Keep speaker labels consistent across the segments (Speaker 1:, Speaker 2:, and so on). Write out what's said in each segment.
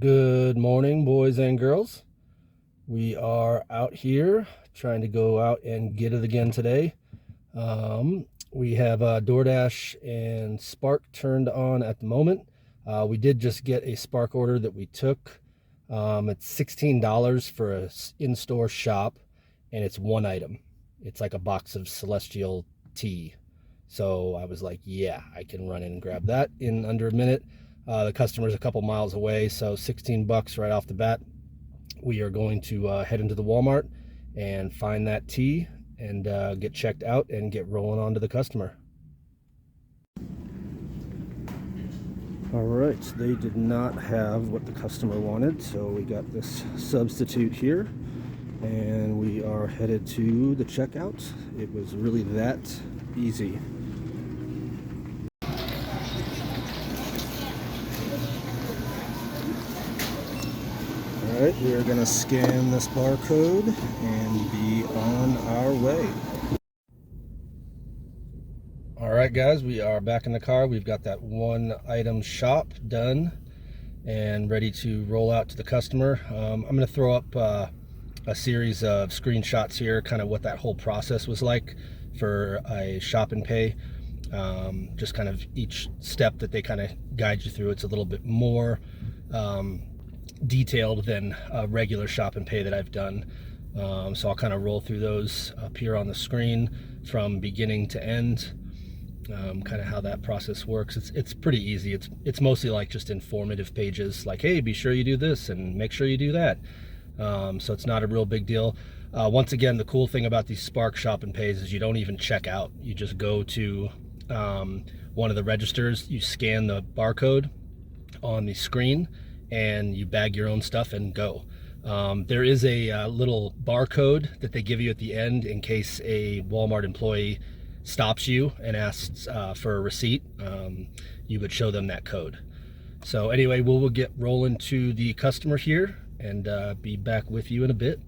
Speaker 1: Good morning, boys and girls. We are out here trying to go out and get it again today. We have DoorDash and Spark turned on at the moment. We did just get a Spark order that we took. It's $16 for an in-store shop, and it's one item. It's like a box of Celestial tea. So I was like, yeah, I can run in and grab that in under a minute. The customer's a couple miles away, so 16 bucks right off the bat. We are going to head into the Walmart and find that tea and get checked out and get rolling on to the customer. All right, they did not have what the customer wanted, so we got this substitute here, and we are headed to the checkout. It was really that easy. All right, we are going to scan this barcode and be on our way. All right, guys, we are back in the car. We've got that one item shop done and ready to roll out to the customer. I'm going to throw up a series of screenshots here, kind of what that whole process was like for a shop and pay. Just kind of each step that they kind of guide you through. It's a little bit more detailed than a regular shop and pay that I've done. So I'll kind of roll through those up here on the screen from beginning to end, kind of how that process works. It's pretty easy. It's mostly like just informative pages like, hey, be sure you do this and make sure you do that. So it's not a real big deal. Once again, the cool thing about these Spark shop and pays is you don't even check out. You just go to one of the registers, you scan the barcode on the screen, and you bag your own stuff and go. There is a little barcode that they give you at the end in case a Walmart employee stops you and asks for a receipt. You would show them that code. So anyway, we'll get rolling to the customer here and be back with you in a bit.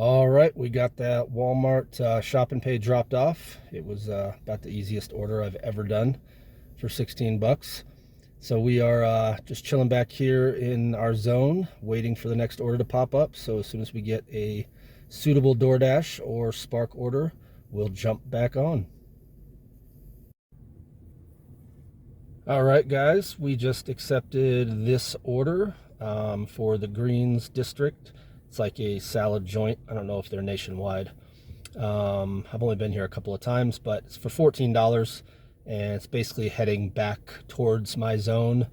Speaker 1: All right, we got that Walmart shop and pay dropped off. It was about the easiest order I've ever done for 16 bucks. So we are just chilling back here in our zone, waiting for the next order to pop up. So as soon as we get a suitable DoorDash or Spark order, we'll jump back on. All right, guys, we just accepted this order for the Greens District. It's like a salad joint. I don't know if they're nationwide. I've only been here a couple of times, but it's for $14, and it's basically heading back towards my zone.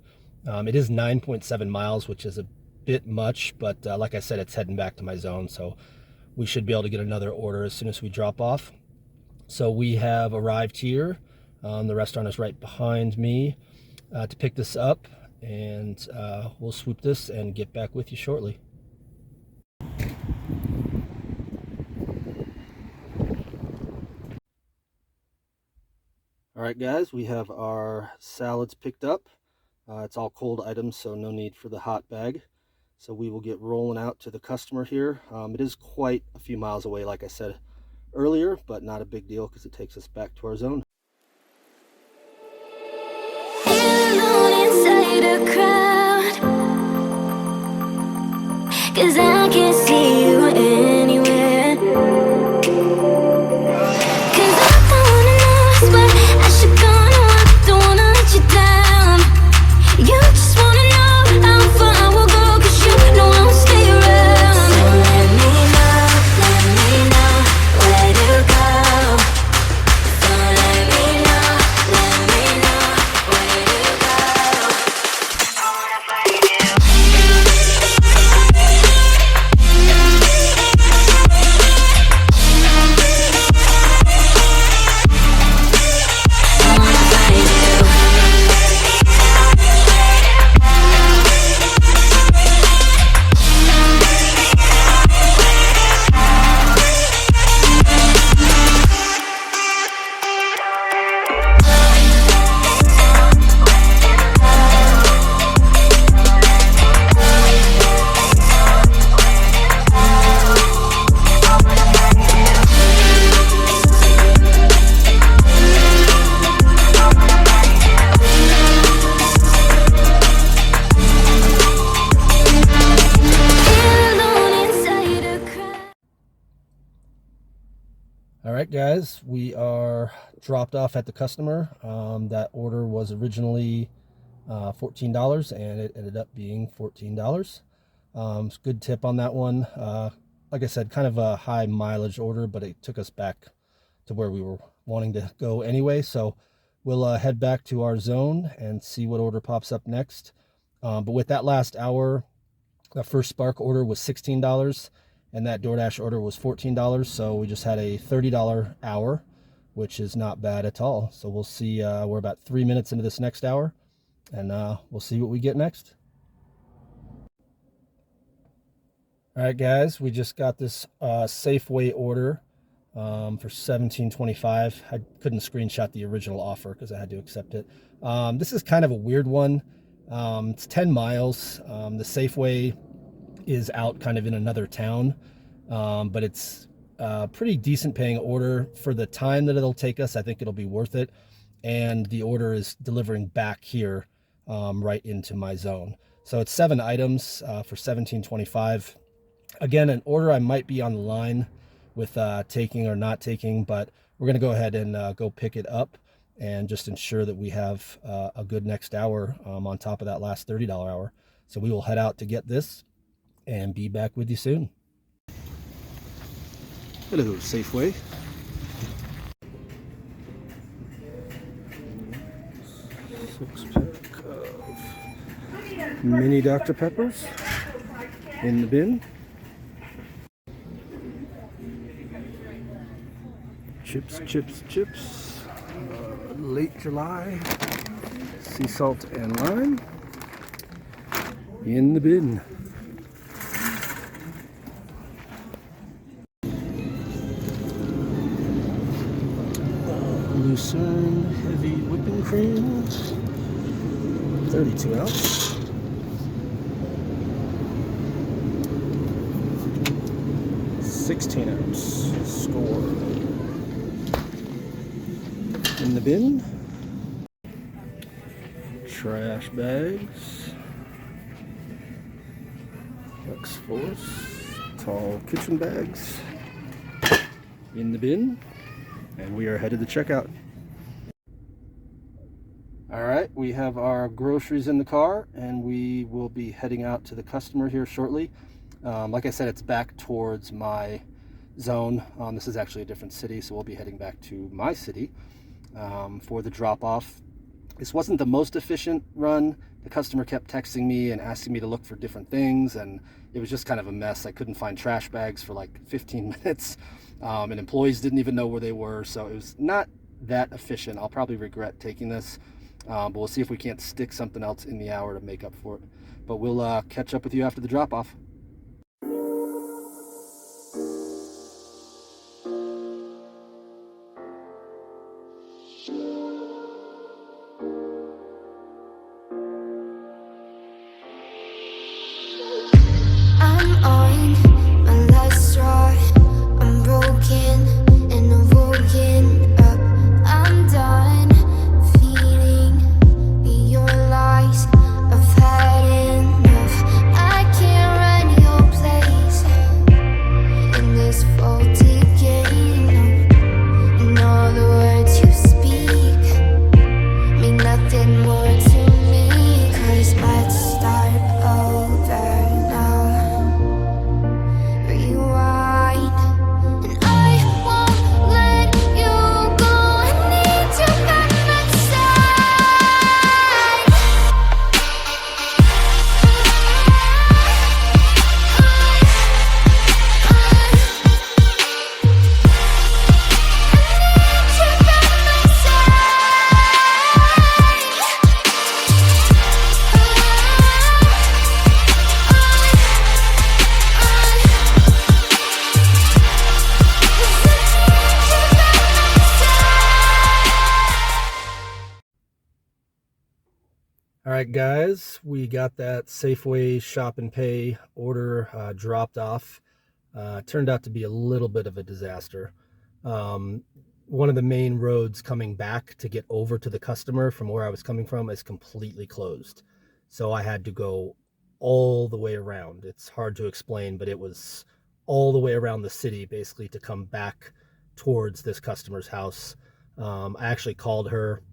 Speaker 1: It is 9.7 miles, which is a bit much, but like I said, it's heading back to my zone, so we should be able to get another order as soon as we drop off. So we have arrived here. The restaurant is right behind me to pick this up, and we'll swoop this and get back with you shortly. All right, guys, we have our salads picked up. It's all cold items, so no need for the hot bag. So we will get rolling out to the customer here. It is quite a few miles away, like I said earlier, but not a big deal because it takes us back to our zone.
Speaker 2: 'cause I can't see you anywhere. 'Cause I don't wanna know what I should go, no, I don't wanna let you down. You just wanna know how far I will go, 'cause you know I will stay around. So let me know where to go. So let me know where to go. I wanna find you. I wanna find you.
Speaker 1: All right, guys, we are dropped off at the customer. That order was originally $14, and it ended up being $14. It's a good tip on that one. Like I said, kind of a high mileage order, but it took us back to where we were wanting to go anyway. So we'll head back to our zone and see what order pops up next. But with that last hour, the first Spark order was $16, and that DoorDash order was $14. So we just had a $30 hour, which is not bad at all. So we'll see. We're about 3 minutes into this next hour, and we'll see what we get next. All right, guys, we just got this Safeway order for $17.25. I couldn't screenshot the original offer because I had to accept it. This is kind of a weird one. It's 10 miles. The Safeway is out kind of in another town, but it's a pretty decent paying order for the time that it'll take us. I think it'll be worth it. And the order is delivering back here right into my zone. So it's 7 items for $17.25. Again, an order I might be on the line with taking or not taking, but we're going to go ahead and go pick it up and just ensure that we have a good next hour on top of that last $30 hour. So we will head out to get this and be back with you soon. Hello, Safeway. Six-pack of mini Dr. Peppers in the bin. Chips. Late July. Sea salt and lime in the bin. Lucerne heavy whipping cream, 32 ounce. $16 score in the bin. Trash bags, X-Force tall kitchen bags in the bin, and we are headed to checkout. All right, we have our groceries in the car, and we will be heading out to the customer here shortly. Like I said, it's back towards my zone. This is actually a different city, so we'll be heading back to my city for the drop-off. This wasn't the most efficient run. The customer kept texting me and asking me to look for different things, and it was just kind of a mess. I couldn't find trash bags for like 15 minutes, and employees didn't even know where they were, so it was not that efficient. I'll probably regret taking this, but we'll see if we can't stick something else in the hour to make up for it. But we'll catch up with you after the drop-off.
Speaker 2: I've had enough. I can't run
Speaker 1: All right, guys, we got that Safeway Shop and Pay order dropped off. Turned out to be a little bit of a disaster. Um, one of the main roads coming back to get over to the customer from where I was coming from is completely closed. So I had to go all the way around. It's hard to explain, but it was all the way around the city basically to come back towards this customer's house. I actually called her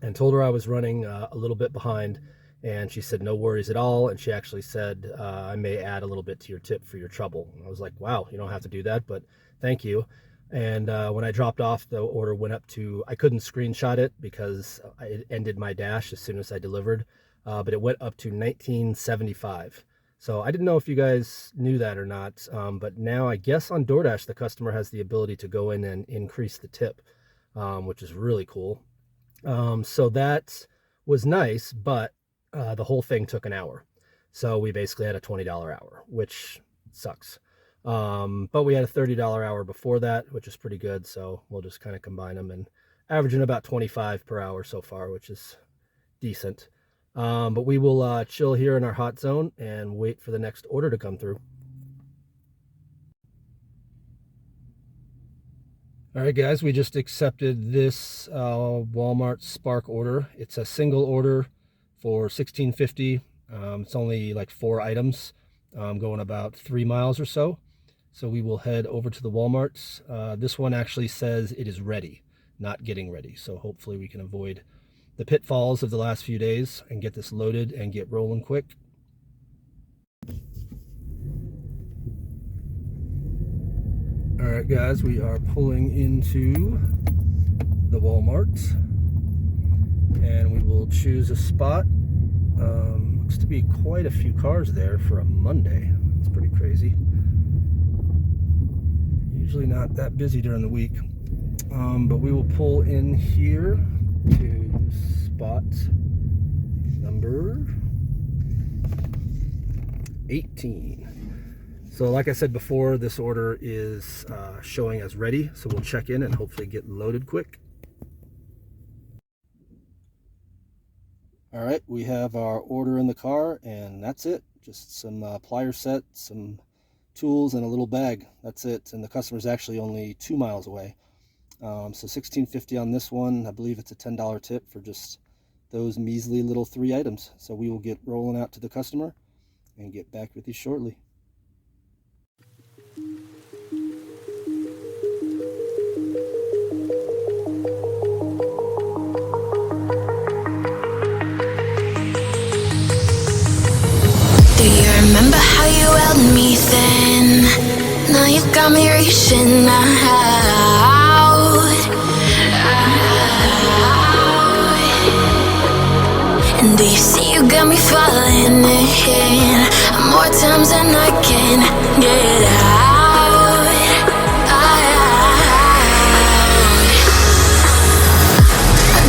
Speaker 1: and told her I was running a little bit behind, and she said no worries at all. And she actually said I may add a little bit to your tip for your trouble. And I was like, wow, you don't have to do that, but thank you. And when I dropped off, the order went up to, I couldn't screenshot it because it ended my dash as soon as I delivered, but it went up to $19.75. So I didn't know if you guys knew that or not, but now I guess on DoorDash the customer has the ability to go in and increase the tip, which is really cool. So that was nice, but the whole thing took an hour. So we basically had a $20 hour, which sucks. But we had a $30 hour before that, which is pretty good. So we'll just kind of combine them and averaging about 25 per hour so far, which is decent. But we will chill here in our hot zone and wait for the next order to come through. All right, guys, we just accepted this Walmart Spark order. It's a single order for $16.50. It's only like 4 items, going about 3 miles or so. So we will head over to the Walmarts. This one actually says it is ready, not getting ready. So hopefully we can avoid the pitfalls of the last few days and get this loaded and get rolling quick. All right, guys, we are pulling into the Walmart and we will choose a spot. Looks to be quite a few cars there for a Monday. It's pretty crazy. Usually not that busy during the week. But we will pull in here to spot number 18. So like I said before, this order is showing as ready, so we'll check in and hopefully get loaded quick. All right, we have our order in the car, and that's it. Just some plier set, some tools, and a little bag. That's it, and the customer's actually only 2 miles away. So $16.50 on this one. I believe it's a $10 tip for just those measly little 3 items. So we will get rolling out to the customer and get back with you shortly.
Speaker 2: Do you remember how you held me then? Now you got me reaching out. And do you see you got me falling in more times than I can get out?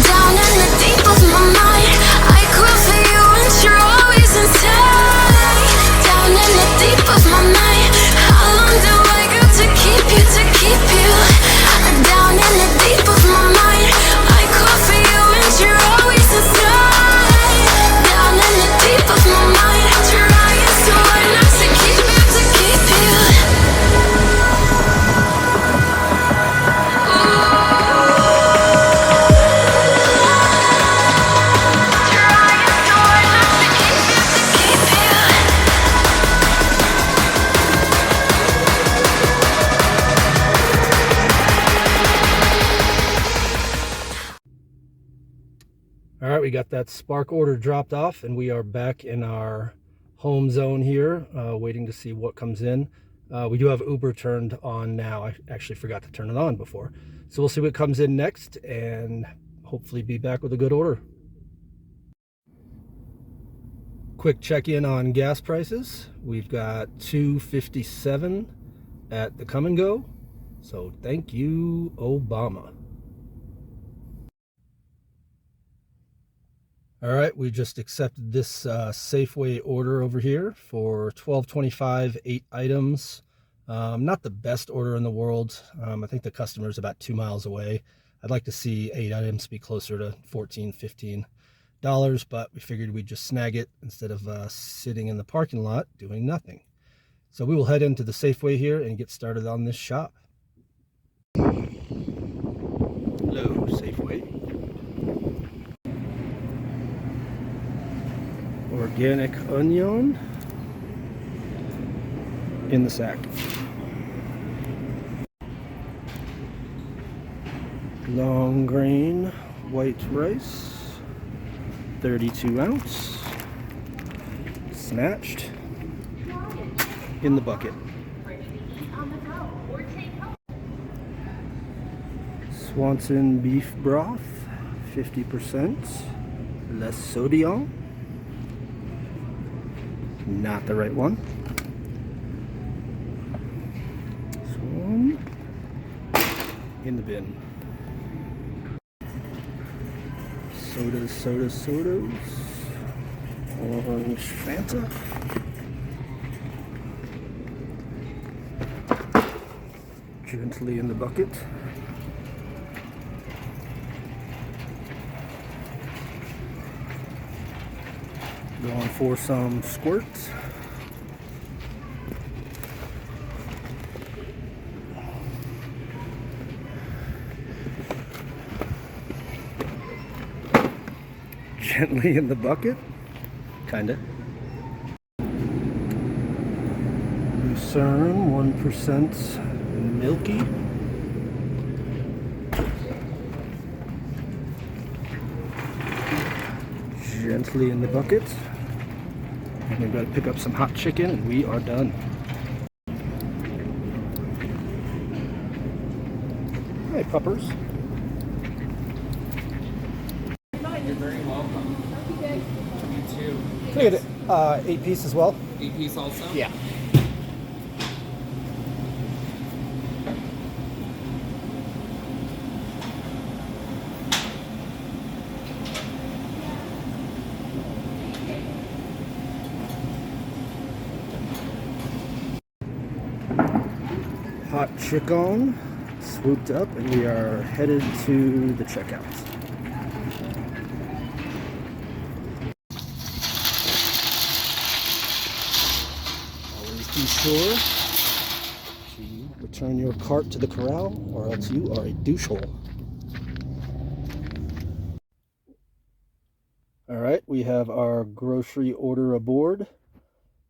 Speaker 2: Down in the deep of my mind, I crawl for you and you're always inside. Down in the deep of my mind, how long do I got to keep you, to keep you? Down in the deep of my mind, I crawl for you and you're always inside. Down in the deep of my mind, trying so hard not to keep you, to keep you.
Speaker 1: All right, we got that Spark order dropped off and we are back in our home zone here, waiting to see what comes in. We do have Uber turned on now. I actually forgot to turn it on before. So we'll see what comes in next and hopefully be back with a good order. Quick check-in on gas prices. We've got $2.57 at the Come and Go. So thank you, Obama. All right, we just accepted this Safeway order over here for $12.25, 8 items. Not the best order in the world. I think the customer's about 2 miles away. I'd like to see 8 items be closer to 14, 15. but we figured we'd just snag it instead of sitting in the parking lot doing nothing. So we will head into the Safeway here and get started on this shop. Hello, Safeway. Organic onion in the sack. Long grain white rice, 32 ounce, snatched in the bucket. Swanson beef broth, 50%, less sodium. Not the right one. This one in the bin. Sodas. Orange Fanta. Gently in the bucket. Going for some squirt. Gently in the bucket. Kinda. Lucerne, 1% milky. Gently in the bucket. And we've got to pick up some hot chicken and we are done. Hi, puppers.
Speaker 3: You're very welcome. You too.
Speaker 1: Can I get 8 piece as well?
Speaker 3: 8-piece also?
Speaker 1: Yeah. Hot chicken swooped up and we are headed to the checkout. Always be sure to return your cart to the corral or else you are a douchehole. Alright, we have our grocery order aboard.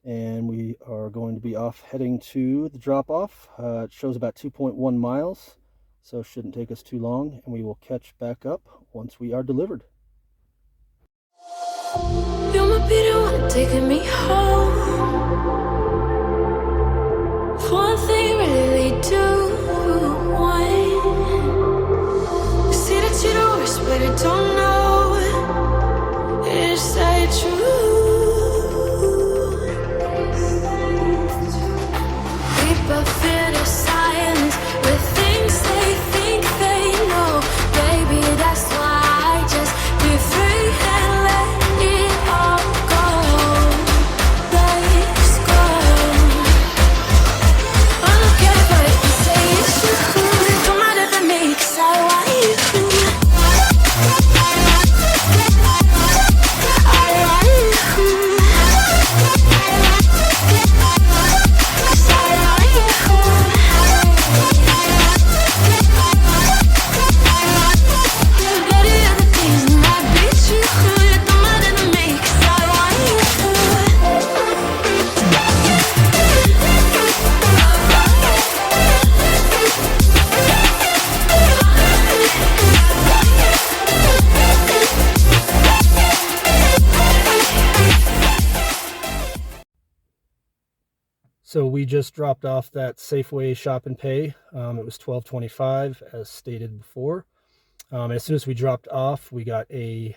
Speaker 1: And we are going to be off heading to the drop-off. It shows about 2.1 miles, so it shouldn't take us too long, and we will catch back up once we are delivered.
Speaker 2: You might be the one taking me home. One thing really do want. See that you're the worst, but I don't know. Is that true? But fear the silence with things they think they know. Baby, that's why I just be free and let it all go. Let's go. I don't care what you say, it's true. Don't matter to me, 'cause I want you. I want you.
Speaker 1: So we just dropped off that Safeway Shop and Pay. It was $12.25 as stated before. And as soon as we dropped off, we got a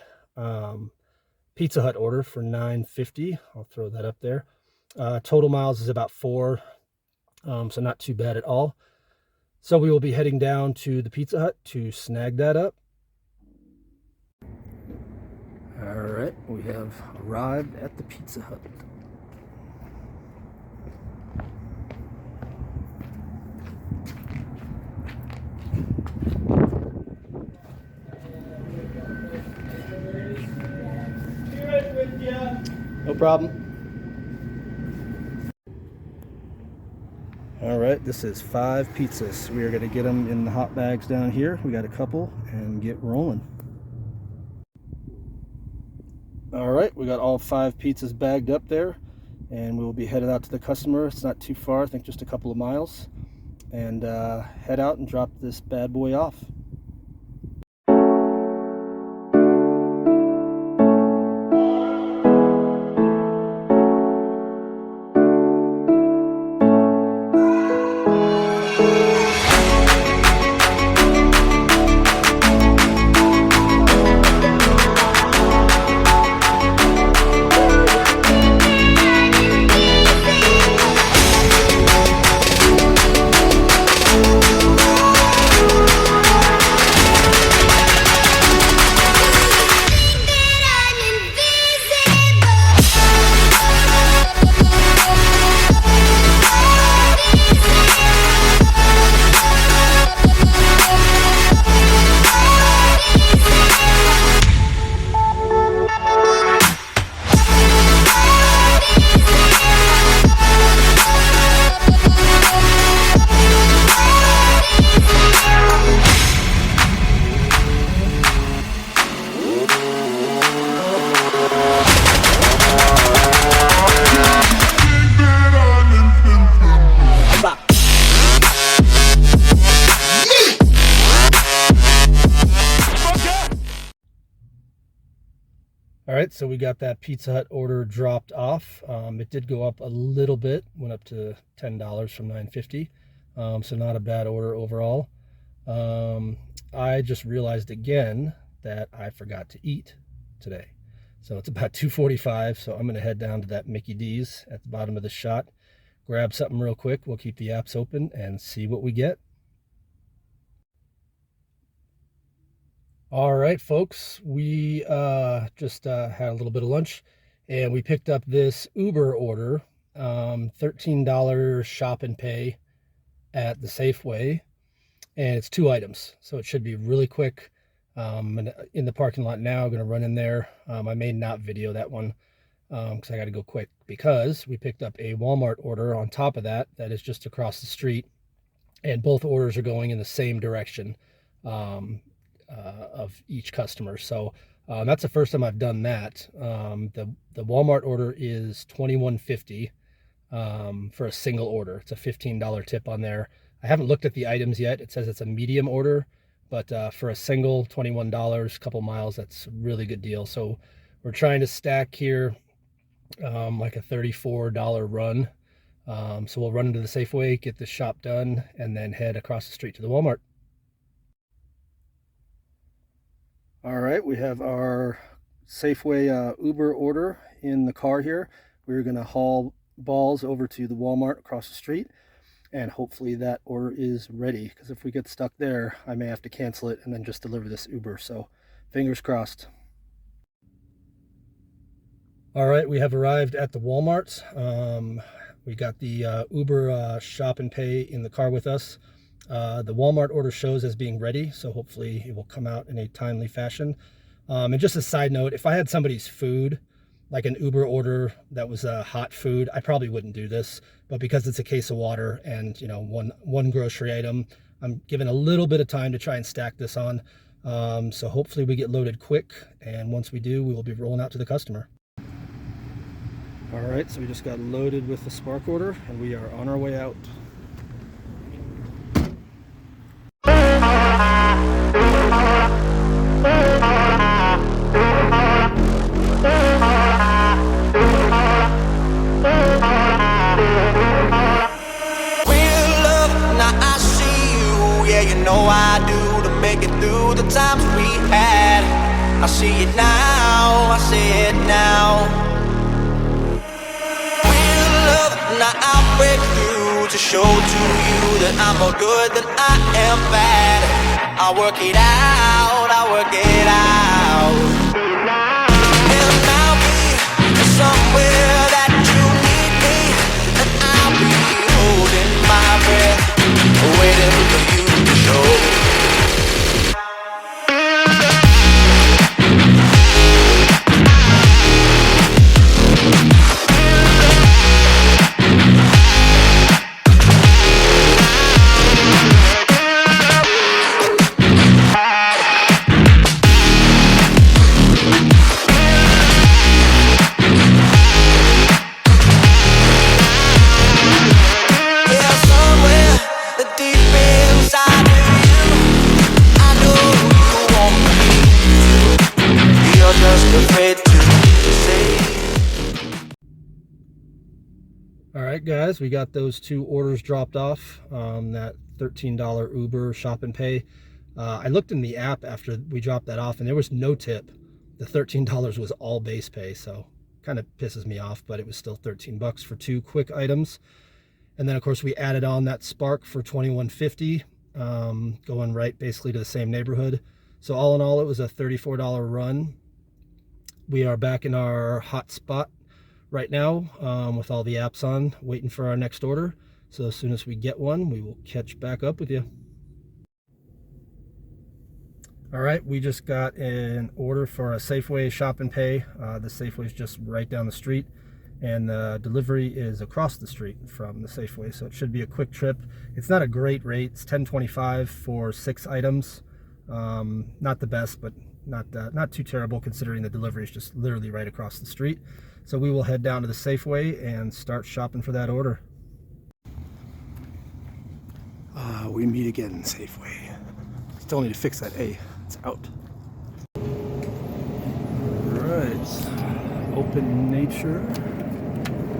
Speaker 1: Pizza Hut order for $9.50. I'll throw that up there. Total miles is about 4, so not too bad at all. So we will be heading down to the Pizza Hut to snag that up. All right, we have arrived at the Pizza Hut. problem. All right, this is 5 pizzas. We are going to get them in the hot bags down here. We got a couple and get rolling. All right, we got all 5 pizzas bagged up there, and we'll be headed out to the customer. It's not too far, I think just a couple of miles, and head out and drop this bad boy off. All right, so we got that Pizza Hut order dropped off. It did go up a little bit, went up to $10 from $9.50. So not a bad order overall. I just realized again that I forgot to eat today. So it's about 2:45, so I'm going to head down to that Mickey D's at the bottom of the shot, grab something real quick. We'll keep the apps open and see what we get. All right, folks, we just had a little bit of lunch, and we picked up this Uber order, $13 shop and pay at the Safeway, and it's 2 items, so it should be really quick. And in the parking lot now, I'm going to run in there. I may not video that one because I got to go quick, because we picked up a Walmart order on top of that is just across the street, and both orders are going in the same direction of each customer. So that's the first time I've done that. The Walmart order is $21.50 for a single order. It's a $15 tip on there. I haven't looked at the items yet. It says it's a medium order, but for a single $21, couple miles, that's a really good deal. So we're trying to stack here like a $34 run. So we'll run into the Safeway, get this shop done, and then head across the street to the Walmart. All right, we have our Safeway Uber order in the car here. We're going to haul balls over to the Walmart across the street, and hopefully that order is ready, because if we get stuck there, I may have to cancel it and then just deliver this Uber. So fingers crossed. All right, we have arrived at the Walmart. We got the Uber shop and pay in the car with us. The Walmart order shows as being ready, so hopefully it will come out in a timely fashion. And just a side note, if I had somebody's food, like an Uber order that was hot food, I probably wouldn't do this. But because it's a case of water and, you know, one grocery item, I'm given a little bit of time to try and stack this on. So hopefully we get loaded quick, and once we do, we will be rolling out to the customer. All right, so we just got loaded with the Spark order, and we are on our way out.
Speaker 4: I do to make it through the times we had. I see it now, I see it now. Real love, now I'll break through to show to you that I'm more good than I am bad. I work it out, I work it out. And I'll be somewhere that you need me, and I'll be holding my breath, waiting for you to show.
Speaker 1: right, guys, we got those 2 orders dropped off. That $13 Uber shop and pay. I looked in the app after we dropped that off and there was no tip. The $13 was all base pay, so kind of pisses me off, but it was still 13 bucks for 2 quick items. And then of course we added on that Spark for $21.50, going right basically to the same neighborhood. So all in all, it was a $34 run. We are back in our hot spot right now, with all the apps on, waiting for our next order. So as soon as we get one, we will catch back up with you. All right, we just got an order for a Safeway shop and pay. The Safeway is just right down the street, and the delivery is across the street from the Safeway, so it should be a quick trip. It's not a great rate. It's $10.25 for 6 items. Not the best, but not too terrible considering the delivery is just literally right across the street. So we will head down to the Safeway and start shopping for that order. We meet again, Safeway. Still need to fix that A. It's out. Alright. Open Nature.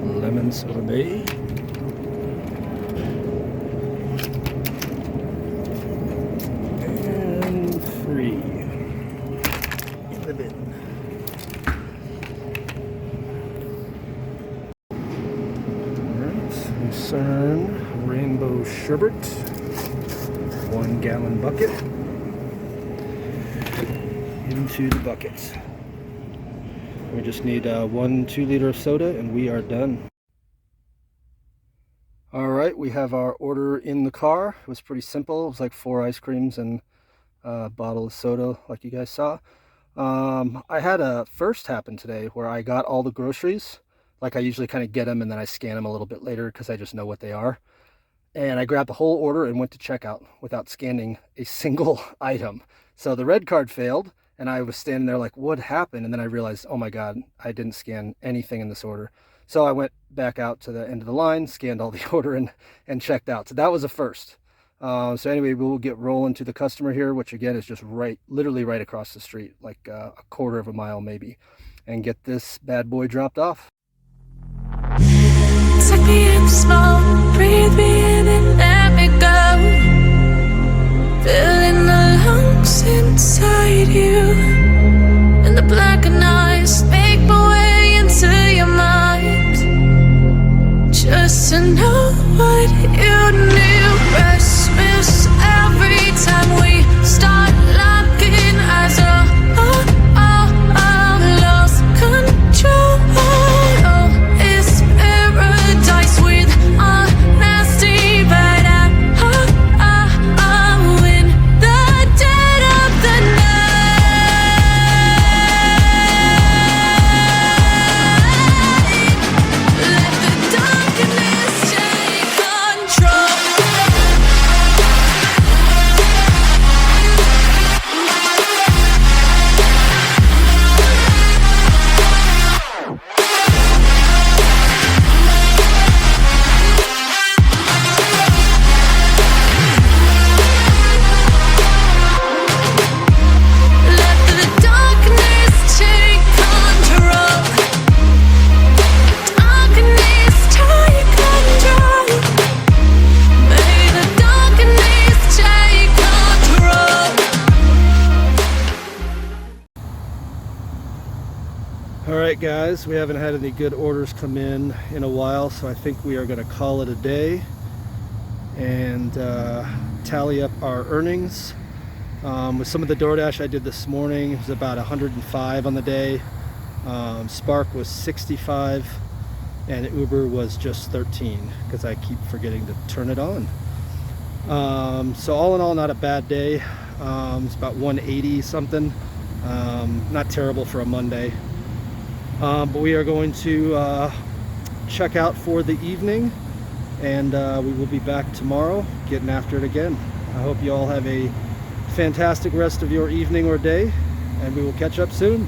Speaker 1: Lemon sorbet. And free. In the bin. Alright. Lucerne Rainbow Sherbet. 1 gallon bucket. Into the buckets. We just need 1 2-liter of soda and we are done. All right, we have our order in the car. It was pretty simple. It was like 4 ice creams and a bottle of soda, like you guys saw. I had a first happen today where I got all the groceries. Like I usually kind of get them and then I scan them a little bit later because I just know what they are. And I grabbed the whole order and went to checkout without scanning a single item. So the red card failed. And I was standing there like, what happened? And then I realized, oh my God, I didn't scan anything in this order. So I went back out to the end of the line, scanned all the order and checked out. So that was a first. So anyway, we'll get rolling to the customer here, which again is just literally right across the street, like a quarter of a mile maybe, and get this bad boy dropped off.
Speaker 2: Take me in slow, breathe me in and let me go. Filling the lungs inside you, and the blackened eyes make my way into your mind. Just to know what you knew. Restless every time we start locking eyes. Lost control. Oh, it's paradise with honesty, but in the dead of the night, let the darkness take control.
Speaker 1: Alright guys, we haven't had any good orders come in a while, so I think we are going to call it a day and tally up our earnings. With some of the DoorDash I did this morning, it was about 105 on the day. Spark was 65 and Uber was just 13 because I keep forgetting to turn it on. So all in all, not a bad day. It's about 180 something. Not terrible for a Monday. But we are going to check out for the evening, and we will be back tomorrow getting after it again. I hope you all have a fantastic rest of your evening or day, and we will catch up soon.